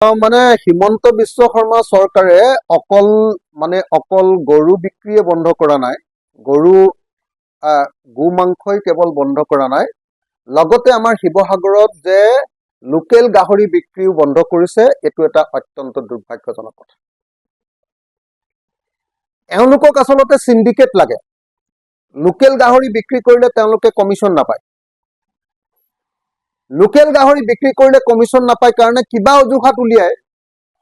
মানে হিমন্ত বিশ্ব শৰ্মা চৰকাৰে অকল গৰু বিক্ৰীয়ে বন্ধ কৰা নাই, গৰু গো মাংসই কেৱল বন্ধ কৰা নাই, লগতে আমাৰ শিৱসাগৰত যে লোকেল গাহৰি বিক্ৰীও বন্ধ কৰিছে। এইটো এটা অত্যন্ত দুৰ্ভাগ্যজনক কথা। এওঁলোকক আচলতে সিন্ডিকেট লাগে। লোকেল গাহৰি বিক্ৰী কৰিলে তেওঁলোকে কমিশ্যন নাপায়। লোকেল গাহৰি বিক্ৰী কৰিলে কমিশ্যন নাপায় কাৰণে কিবা অজুহাত উলিয়াই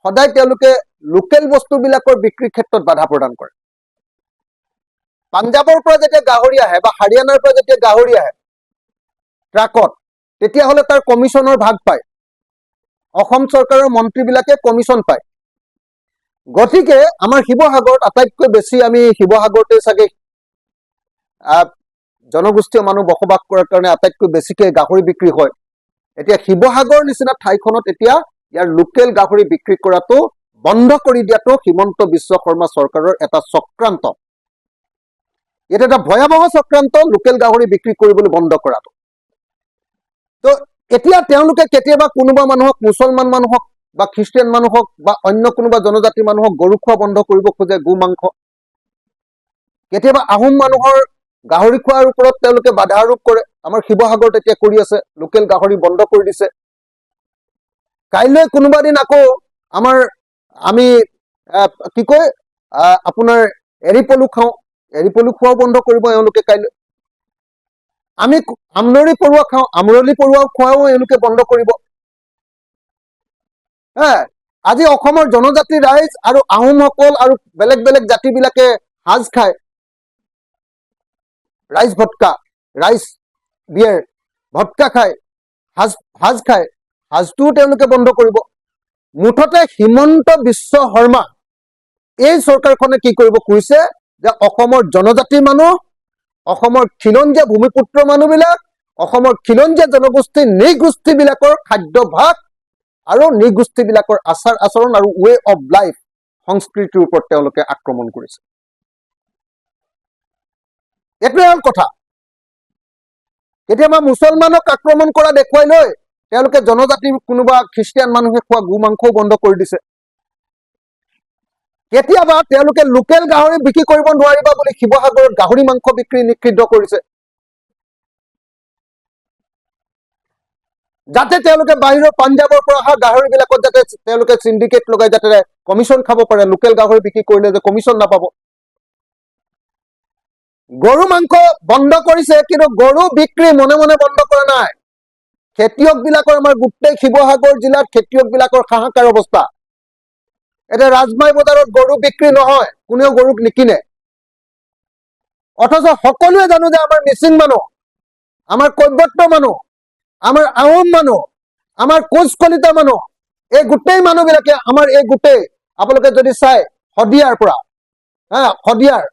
সদায় তেওঁলোকে লোকেল বস্তুবিলাকৰ বিক্ৰীৰ ক্ষেত্ৰত বাধা প্ৰদান কৰে। পাঞ্জাবৰ পৰা যেতিয়া গাহৰি আহে বা হাৰিয়ানাৰ পৰা যেতিয়া গাহৰি আহে ট্ৰাকত, তেতিয়াহ'লে তাৰ কমিশ্যনৰ ভাগ পায়। অসম চৰকাৰৰ মন্ত্ৰীবিলাকে কমিশ্যন পায়। গতিকে আমাৰ শিৱসাগৰত আটাইতকৈ বেছি, আমি শিৱসাগৰতে চাগে জনগোষ্ঠীয় মানুহ বসবাস কৰাৰ কাৰণে আটাইতকৈ বেছিকৈ গাহৰি বিক্ৰী হয়। এতিয়া শিৱসাগৰ নিচিনা ঠাইখনত এতিয়া ইয়াৰ লোকেল গাহৰি বিক্ৰী কৰাটো বন্ধ কৰি দিয়াটো হিমন্ত বিশ্ব শৰ্মা চৰকাৰৰ এটা চক্ৰান্ত। এটা এটা ভয়াৱহ চক্ৰান্ত, লোকেল গাহৰি বিক্ৰী কৰিবলৈ বন্ধ কৰাটো। তো এতিয়া তেওঁলোকে কেতিয়াবা কোনোবা মানুহক, মুছলমান মানুহক বা খ্ৰীষ্টিয়ান মানুহক বা অন্য কোনোবা জনজাতি মানুহক গৰু খোৱা বন্ধ কৰিব খোজে, গো মাংস। কেতিয়াবা আহোম মানুহৰ গাহৰি খোৱাৰ ওপৰত তেওঁলোকে বাধা আৰোপ কৰে। আমাৰ শিৱসাগৰত এতিয়া কৰি আছে, লোকেল গাহৰি বন্ধ কৰি দিছে। কাইলৈ কোনোবা দিন আকৌ আমি কি কয় আপোনাৰ এৰি পলু খাওঁ, এৰি পলু খোৱাও বন্ধ কৰিব এওঁলোকে কাইলৈ। আমি আমৰলি পৰুৱা খাওঁ, আমৰলি পৰুৱা খোৱাও এওঁলোকে বন্ধ কৰিব। আজি অসমৰ জনজাতি ৰাইজ আৰু আহোমসকল আৰু বেলেগ বেলেগ জাতিবিলাকে সাজ খায়, ৰাইচ ভটকা, ৰাইচ বিয়েৰ, ভটকা খায়, সাজ খায়, সাজটোও তেওঁলোকে বন্ধ কৰিব। মুঠতে হিমন্ত বিশ্ব শৰ্মা এই চৰকাৰখনে কি কৰিব খুজিছে যে অসমৰ জনজাতি মানুহ, অসমৰ খিলঞ্জীয়া ভূমিপুত্ৰ মানুহবিলাক, অসমৰ খিলঞ্জীয়া জনগোষ্ঠী নৃগোষ্ঠীবিলাকৰ খাদ্যভাস আৰু নৃগোষ্ঠীবিলাকৰ আচাৰ আচৰণ আৰু ৱে অফ লাইফ, সংস্কৃতিৰ ওপৰত তেওঁলোকে আক্ৰমণ কৰিছে। এইটোৱে হ'ল কথা। কেতিয়াবা মুছলমানক আক্ৰমণ কৰা দেখুৱাই লৈ তেওঁলোকে জনজাতি কোনোবা খ্ৰীষ্টিয়ান মানুহে খোৱা গো মাংসও বন্ধ কৰি দিছে। কেতিয়াবা তেওঁলোকে লোকেল গাহৰি বিক্ৰী কৰিব নোৱাৰিবা বুলি শিৱসাগৰত গাহৰি মাংস বিক্ৰী নিষিদ্ধ কৰিছে, যাতে তেওঁলোকে বাহিৰৰ পাঞ্জাবৰ পৰা অহা গাহৰিবিলাকত যাতে তেওঁলোকে সিন্ডিকেট লগাই যাতে কমিশ্যন খাব পাৰে। লোকেল গাহৰি বিক্ৰী কৰিলে যে কমিশ্যন নাপাব। গৰু মাংস বন্ধ কৰিছে, কিন্তু গৰু বিক্ৰী মনে মনে বন্ধ কৰা নাই। খেতিয়কবিলাকৰ, আমাৰ গোটেই শিৱসাগৰ জিলাত খেতিয়কবিলাকৰ হাহাকাৰ অৱস্থা। এতিয়া ৰাজমাই বজাৰত গৰু বিক্ৰী নহয়, কোনেও গৰুক নিকিনে। অথচ সকলোৱে জানো যে আমাৰ মিচিং মানুহ, আমাৰ কৈবৰ্ত মানুহ, আমাৰ আহোম মানুহ, আমাৰ কোচ কলিতা মানুহ, এই গোটেই মানুহবিলাকে আমাৰ এই গোটেই, আপোনালোকে যদি চাই শদিয়াৰ পৰা, শদিয়াৰ,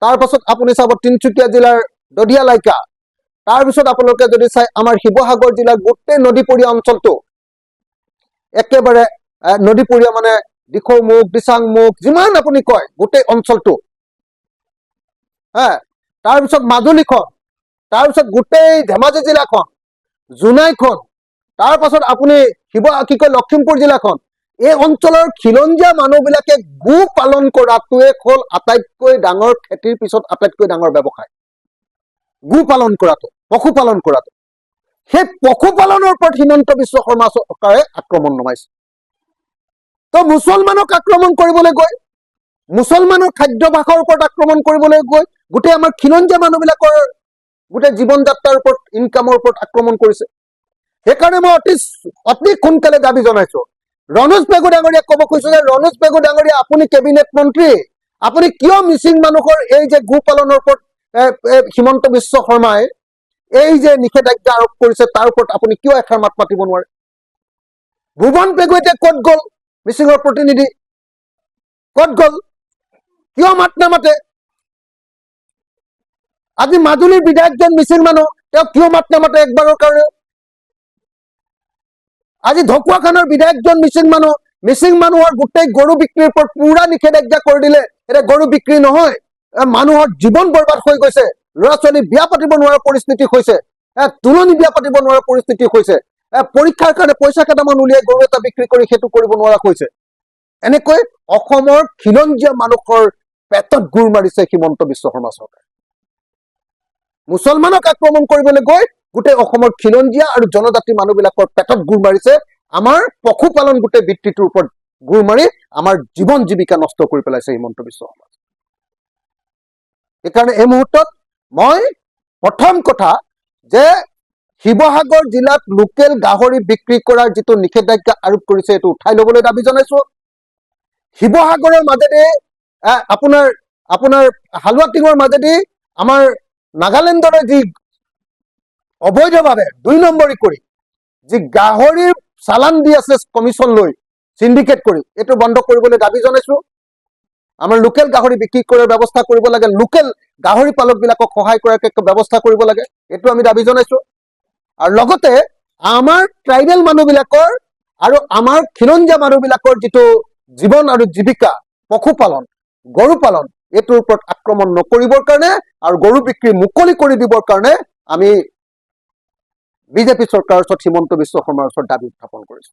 তাৰপাছত আপুনি চাব তিনিচুকীয়া জিলাৰ দধিয়ালাইকা, তাৰপিছত আপোনালোকে যদি চাই আমাৰ শিৱসাগৰ জিলাৰ গোটেই নদীপৰীয়া অঞ্চলটো, একেবাৰে নদীপৰীয়া মানে দিখৌমুখ, দিচাংমুখ, যিমান আপুনি কয় গোটেই অঞ্চলটো, তাৰপিছত মাজুলীখন, তাৰপিছত গোটেই ধেমাজি জিলাখন, জোনাইখন, তাৰপাছত আপুনি লখিমপুৰ জিলাখন, এই অঞ্চলৰ খিলঞ্জীয়া মানুহবিলাকে গো পালন কৰাটোৱে হ'ল আটাইতকৈ ডাঙৰ খেতিৰ পিছত আটাইতকৈ ডাঙৰ ব্যৱসায়। গো পালন কৰাটো, পশুপালন কৰাটো, সেই পশুপালনৰ ওপৰত হিমন্ত বিশ্ব শৰ্মা চৰকাৰে আক্ৰমণ নমাইছে। তো মুছলমানক আক্ৰমণ কৰিবলৈ গৈ, মুছলমানৰ খাদ্যভাসৰ ওপৰত আক্ৰমণ কৰিবলৈ গৈ গোটেই আমাৰ খিলঞ্জীয়া মানুহবিলাকৰ গোটেই জীৱন যাত্ৰাৰ ওপৰত, ইনকামৰ ওপৰত আক্ৰমণ কৰিছে। সেইকাৰণে মই অতি সোনকালে দাবী জনাইছো, ৰণোজ পেগু ডাঙৰীয়াক ক'ব খুজিছো যে ৰণোজ পেগু ডাঙৰীয়া, আপুনি কেবিনেট মন্ত্ৰী, আপুনি কিয় মিচিং মানুহৰ এই যে গো পালনৰ ওপৰত হিমন্ত বিশ্ব শৰ্মাই এই যে নিষেধাজ্ঞা আৰোপ কৰিছে তাৰ ওপৰত আপুনি কিয় এষাৰ মাত মাতিব নোৱাৰে? ভুৱন পেগু এতিয়া ক'ত গ'ল? মিচিঙৰ প্ৰতিনিধি ক'ত গ'ল? কিয় মাত নামাতে? আজি মাজুলীৰ বিধায়কজন মিচিং মানুহ, তেওঁ কিয় মাত নামাতে একবাৰৰ কাৰণে? আজি ঢকুৱাখানৰ বিধায়কজন মিচিং মানুহৰ গোটেই গৰু বিক্ৰীৰ ওপৰত পুৰা নিষেধাজ্ঞা কৰি দিলে। এতিয়া গৰু বিক্ৰী নহয়, মানুহৰ জীৱন বৰবাদ হৈ গৈছে, ল'ৰা ছোৱালী বিয়া পাতিব নোৱাৰা পৰিস্থিতি হৈছে, তুলনি বিয়া পাতিব নোৱাৰা পৰিস্থিতি হৈছে। পৰীক্ষাৰ কাৰণে পইচা কেইটামান উলিয়াই গৰু এটা বিক্ৰী কৰি সেইটো কৰিব নোৱাৰা হৈছে। এনেকৈ অসমৰ খিলঞ্জীয়া মানুহৰ পেটত গুৰ মাৰিছে হিমন্ত বিশ্ব শৰ্মা চৰকাৰে। মুছলমানক আক্ৰমণ কৰিবলৈ গৈ গোটেই অসমৰ খিলঞ্জীয়া আৰু জনজাতি মানুহবিলাকৰ পেটত গুৰ মাৰিছে। আমাৰ পশুপালন গোটেই বৃত্তিটোৰ ওপৰত গুৰ মাৰি আমাৰ জীৱন জীৱিকা নষ্ট কৰি পেলাইছে হিমন্ত বিশ্ব শৰ্মা। সেইকাৰণে এই মুহূৰ্তত মই প্ৰথম কথা যে শিৱসাগৰ জিলাত লোকেল গাহৰি বিক্ৰী কৰাৰ যিটো নিষেধাজ্ঞা আৰোপ কৰিছে এইটো উঠাই ল'বলৈ দাবী জনাইছো। শিৱসাগৰৰ মাজেদি আপোনাৰ হালুৱাটিঙৰ মাজেদি আমাৰ নাগালেণ্ডৰে যি অবৈধভাৱে 2 নম্বৰী কৰি যি গাহৰিৰ চালান দি আছে কমিশ্যন লৈ সিন্ডিকেট কৰি, এইটো বন্ধ কৰিবলৈ দাবী জনাইছো। আমাৰ লোকেল গাহৰি বিক্ৰী কৰাৰ ব্যৱস্থা কৰিব লাগে, লোকেল গাহৰি পালকবিলাকক সহায় কৰাৰ ব্যৱস্থা কৰিব লাগে, এইটো আমি দাবী জনাইছো। আৰু লগতে আমাৰ ট্ৰাইবেল মানুহবিলাকৰ আৰু আমাৰ খিলঞ্জীয়া মানুহবিলাকৰ যিটো জীৱন আৰু জীৱিকা পশুপালন গৰু পালন এইটোৰ ওপৰত আক্ৰমণ নকৰিবৰ কাৰণে আৰু গৰু বিক্ৰী মুকলি কৰি দিবৰ কাৰণে আমি বিজেপি চৰকাৰৰ ওচৰত হিমন্ত বিশ্ব শৰ্মাৰ ওচৰত দাবী উত্থাপন কৰিছো।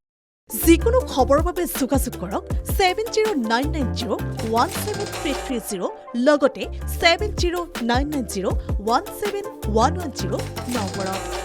যিকোনো খবৰৰ বাবে যোগাযোগ কৰক 7099017330 লগতে 7099017110 নম্বৰত।